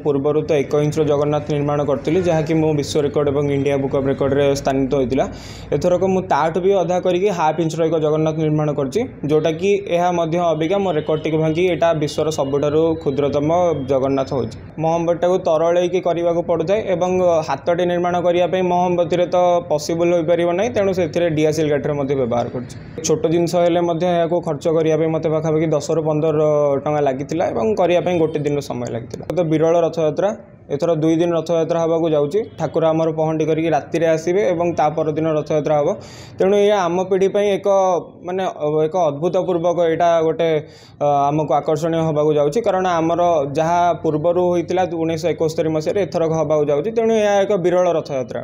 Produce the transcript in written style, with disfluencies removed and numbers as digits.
पूर्वर तो 1 इंच जगन्नाथ निर्माण करी जहाँकि मो विश्व रेकर्ड और इंडिया बुक ऑफ रेकर्ड रे स्थानित होता। एथरक मुझे भी अधा करके हाफ इंच एक जगन्नाथ निर्माण करची जोटा कि यह अबिका मो रेकर्ड टी भांगी यहाँ विश्वर सबुठारु क्षुद्रतम जगन्नाथ हो। मोहम्बती को तरल करने को पड़ता है और हाथटी निर्माण करने मोहम्बती तो पॉसिबल हो पार ना तेणु से डीएसएल काठर व्यवहार कर छोट जिनस खर्च करने मत पाखापाखि 10 ରୁ 15 टଙ୍କା लगी करने गोटे दिन समय लगी। तो विरल रथयात्रा एथर 2 दिन रथयात्रा होगा जाऊँगी। ठाकुर आमर पहंडी करके राति आसवे और तापर दिन रथयात्रा हम तेणु ये आम पीढ़ी एक माने एक अद्भुतपूर्वक यहाँ गोटे आमको आकर्षणीय होगा जाऊँगी कारण आमर जहाँ पूर्वर होता 1971 मसीह एथरक होगा जाऊँगी तेणु यह एक विरल रथयात्रा।